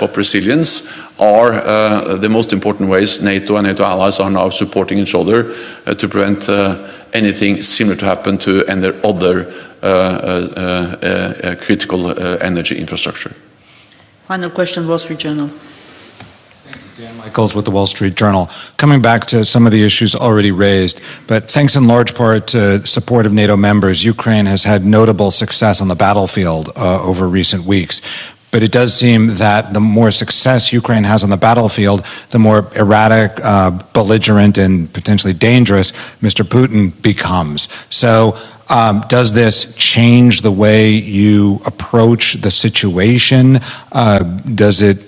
of resilience are the most important ways NATO and NATO allies are now supporting each other to prevent anything similar to happen to any other critical energy infrastructure. Final question, Wall Street Journal. Dan Michaels with the Wall Street Journal. Coming back to some of the issues already raised, but thanks in large part to support of NATO members, Ukraine has had notable success on the battlefield over recent weeks. But it does seem that the more success Ukraine has on the battlefield, the more erratic, belligerent, and potentially dangerous Mr. Putin becomes. So does this change the way you approach the situation? Does it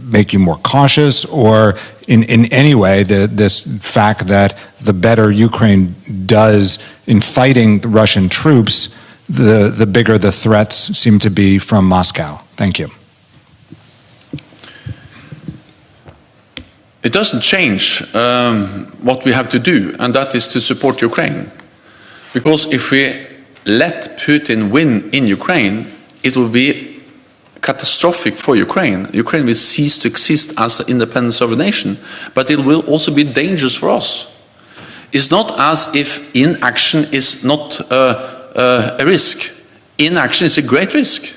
make you more cautious, or in any way this fact that the better Ukraine does in fighting the Russian troops, the bigger the threats seem to be from Moscow? Thank you. It doesn't change what we have to do, and that is to support Ukraine. Because if we let Putin win in Ukraine, it will be catastrophic for Ukraine. Ukraine will cease to exist as an independent sovereign nation, but it will also be dangerous for us. It's not as if inaction is not a risk. Inaction is a great risk.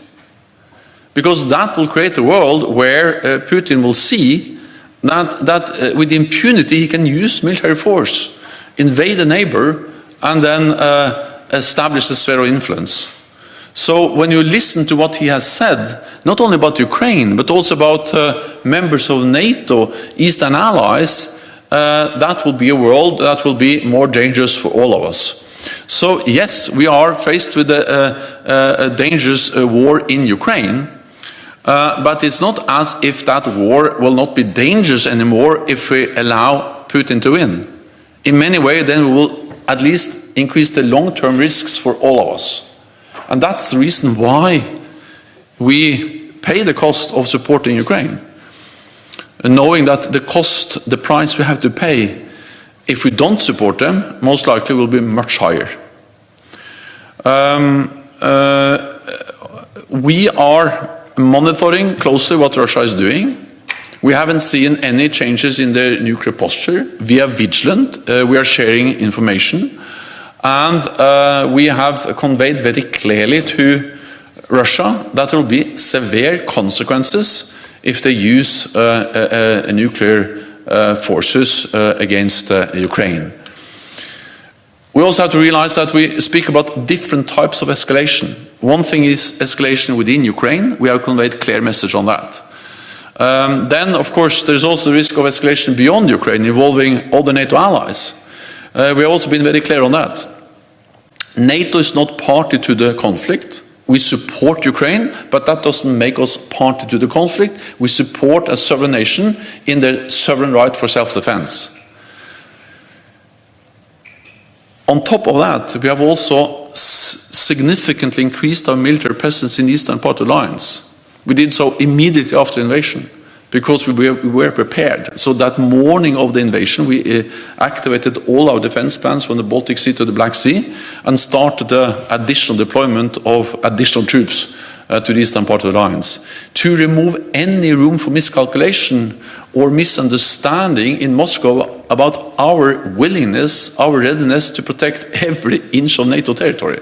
Because that will create a world where Putin will see that with impunity he can use military force, invade a neighbor, and then establish a sphere of influence. So when you listen to what he has said, not only about Ukraine, but also about members of NATO, Eastern allies, that will be a world that will be more dangerous for all of us. So yes, we are faced with a dangerous war in Ukraine, but it's not as if that war will not be dangerous anymore if we allow Putin to win. In many ways, then we will at least increase the long-term risks for all of us. And that's the reason why we pay the cost of supporting Ukraine, knowing that the price we have to pay if we don't support them, most likely will be much higher. We are monitoring closely what Russia is doing. We haven't seen any changes in their nuclear posture. We are vigilant. We are sharing information. And we have conveyed very clearly to Russia that there will be severe consequences if they use nuclear forces against Ukraine. We also have to realize that we speak about different types of escalation. One thing is escalation within Ukraine. We have conveyed clear message on that. Then, of course, there's also the risk of escalation beyond Ukraine involving other NATO allies. We have also been very clear on that. NATO is not party to the conflict. We support Ukraine, but that doesn't make us party to the conflict. We support a sovereign nation in their sovereign right for self-defense. On top of that, we have also significantly increased our military presence in the eastern part of the alliance. We did so immediately after the invasion, because we were prepared. So that morning of the invasion, we activated all our defense plans from the Baltic Sea to the Black Sea and started the additional deployment of additional troops to the eastern part of the alliance to remove any room for miscalculation or misunderstanding in Moscow about our willingness, our readiness to protect every inch of NATO territory.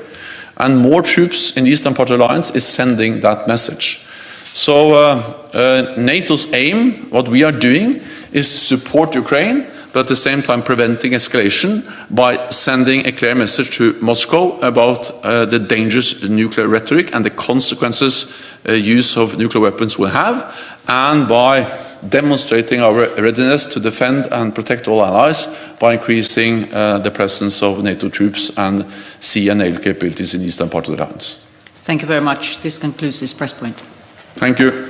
And more troops in the eastern part of the alliance is sending that message. So NATO's aim, what we are doing, is to support Ukraine, but at the same time preventing escalation by sending a clear message to Moscow about the dangerous nuclear rhetoric and the consequences use of nuclear weapons will have, and by demonstrating our readiness to defend and protect all allies by increasing the presence of NATO troops and sea and naval capabilities in the eastern part of the alliance. Thank you very much. This concludes this press point. Thank you.